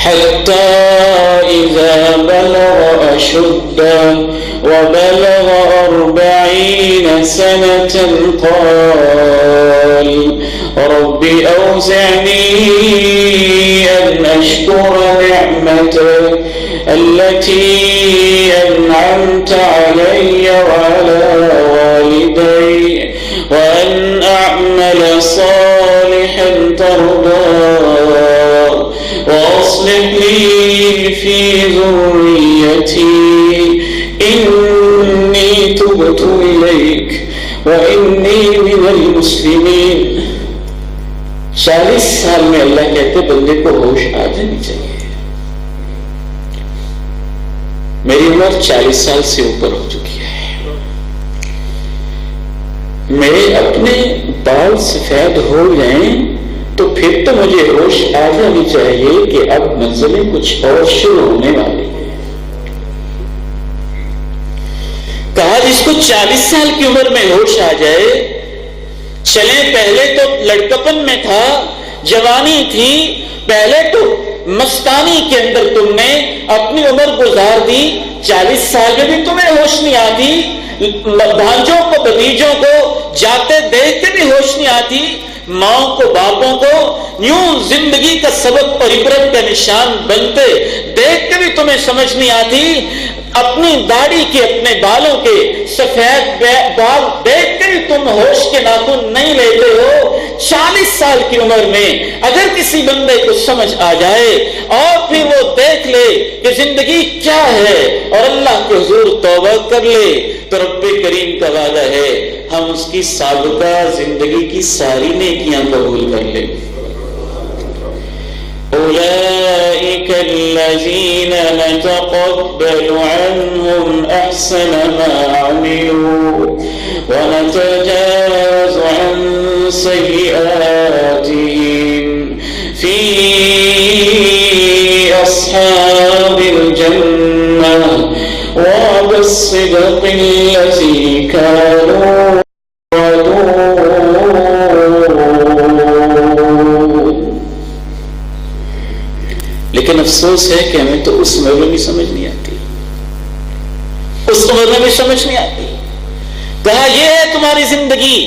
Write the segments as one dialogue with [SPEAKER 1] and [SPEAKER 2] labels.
[SPEAKER 1] حتى إذا بلغ أشده وبلغ 40 سنة قال رب أوزعني أن أشكر نعمتك التي أنعمت علي وعلى والدي وأن أعمل صالحا ترضاه وأصلح لي في ذريتي إني تبت إليك وإني من المسلمين. 40 سال میں اللہ کہتے بندے کو ہوش آ جانی چاہیے. میری عمر 40 سال سے اوپر ہو چکی ہے. میرے اپنے بال سفید ہو گئے تو پھر تو مجھے ہوش آ جانی چاہیے کہ اب منزلیں کچھ اور شروع ہونے والی ہیں. کہا جس کو 40 سال کی عمر میں ہوش آ جائے چلیں. پہلے تو لڑکپن میں تھا, جوانی تھی, پہلے تو مستانی کے اندر تم نے اپنی عمر گزار دی. 40 سال میں بھی تمہیں ہوش نہیں آتی, بھانجوں کو بھتیجوں کو جاتے دیکھ کے بھی ہوش نہیں آتی, ماں کو باپوں کو یوں زندگی کا سبق اور عبرت کا نشان بنتے دیکھ کے بھی تمہیں سمجھ نہیں آتی. اپنی داڑھی کے اپنے بالوں کے سفید بال دیکھ کے بھی تم ہوش کے ناخن نہیں لیتے ہو. 40 سال کی عمر میں اگر کسی بندے کو سمجھ آ جائے اور پھر وہ دیکھ لے کہ زندگی کیا ہے اور اللہ کے حضور توبہ کر لے تو رب کریم کا وعدہ ہے ہم اس کی سابقہ زندگی کی ساری نیکیاں قبول کر لیں. أولئك الذين نتقبل عنهم أحسن ما عملوا ونتجاوز عن سيئاتهم في أصحاب الجنة وعد الصدق الذي كانوا لیکن افسوس ہے کہ ہمیں تو اس عمر میں بھی سمجھ نہیں آتی, اس عمر میں بھی سمجھ نہیں آتی. کہا یہ ہے تمہاری زندگی,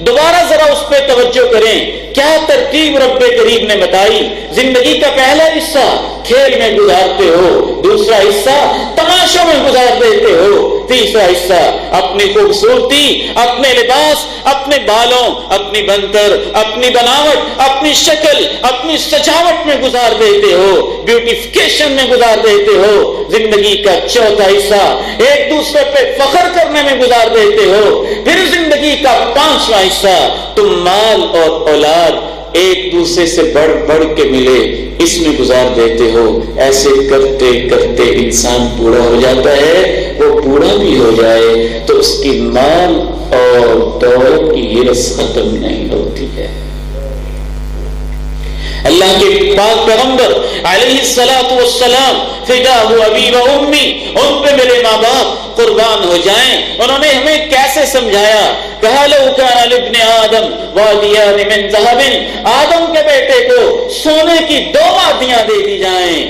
[SPEAKER 1] دوبارہ ذرا اس پہ توجہ کریں. کیا ترتیب رب کریم نے بتائی. زندگی کا پہلا حصہ کھیل میں گزارتے ہو, دوسرا حصہ تماشوں میں گزار دیتے ہو, تیسرا حصہ اپنی خوبصورتی, اپنے لباس, اپنے بالوں, اپنی بنتر, اپنی بناوٹ, اپنی شکل, اپنی سجاوٹ میں گزار دیتے ہو, بیوٹیفکیشن میں گزار دیتے ہو. زندگی کا چوتھا حصہ ایک دوسرے پہ فخر کرنے میں گزار دیتے ہو. پھر زندگی کا 5واں حصہ تم مال اور اولاد ایک دوسرے سے بڑھ بڑھ کے ملے اس میں گزار دیتے ہو. ایسے کرتے کرتے انسان بوڑھا ہو جاتا ہے. وہ بوڑھا بھی ہو جائے تو اس کی مال اور دولت کی ہرس ختم نہیں ہوتی ہے. اللہ کے پاک پیغمبر علیہ الصلوۃ والسلام فداہ ابی و امی, ان پہ میرے ماں باپ قربان ہو جائیں, انہوں نے ہمیں کیسے سمجھایا. کہا لو کان لابن آدم وادیان من ذهب, آدم کے بیٹے کو سونے کی 2 وادیاں دے دی جائیں.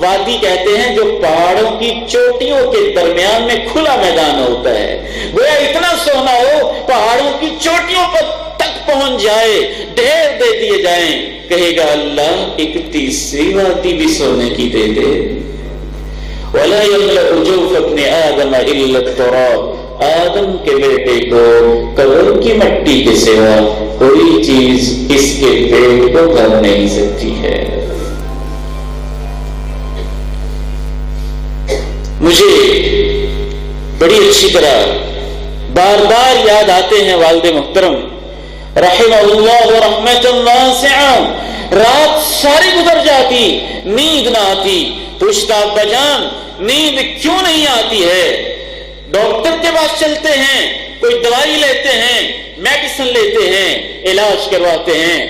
[SPEAKER 1] وادی کہتے ہیں جو پہاڑوں کی چوٹیوں کے درمیان میں کھلا میدان ہوتا ہے. گویا اتنا سونا ہو پہاڑوں کی چوٹیوں پر تک پہنچ جائے, ڈھیر دے دیے جائیں. کہے گا اللہ ایک تیسری وادی بھی سونے کی دے دے. ولا يملأ جوف ابن آدم الا التراب, آدم کے بیٹے کو قبر کی مٹی کے سوا کوئی چیز اس کے پیٹ کو بھر نہیں سکتی ہے. مجھے بڑی اچھی طرح بار بار یاد آتے ہیں والد محترم رحمہ اللہ رحمت واسعہ. رات ساری گزر جاتی, نیند نہ آتی. پوچھتا ابا جان نیند کیوں نہیں آتی ہے؟ ڈاکٹر کے پاس چلتے ہیں, کوئی دوائی لیتے ہیں, میڈیسن لیتے ہیں, علاج کرواتے ہیں.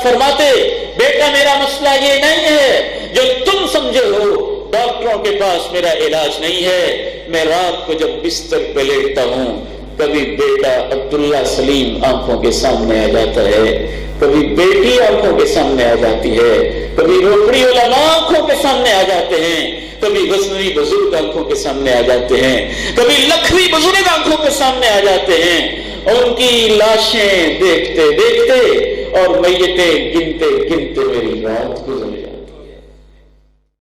[SPEAKER 1] فرماتے بیٹا میرا مسئلہ یہ نہیں ہے جو تم سمجھے ہو, ڈاکٹروں کے پاس میرا علاج نہیں ہے. میں رات کو جب بستر پہ لیٹتا ہوں کبھی بیٹا عبداللہ سلیم آنکھوں کے سامنے آ جاتا ہے, کبھی بیٹی آنکھوں کے سامنے آ جاتی ہے. کبھی روکڑی علماء آنکھوں کے سامنے آ جاتے ہیں، کبھی غزنوی بزرگ آنکھوں کے سامنے آ جاتے ہیں، کبھی لکھوی بزرگ آنکھوں کے سامنے آ جاتے ہیں، اور ان کی لاشیں دیکھتے دیکھتے اور میتیں گنتے گنتے میری رات گزر جاتی ہے۔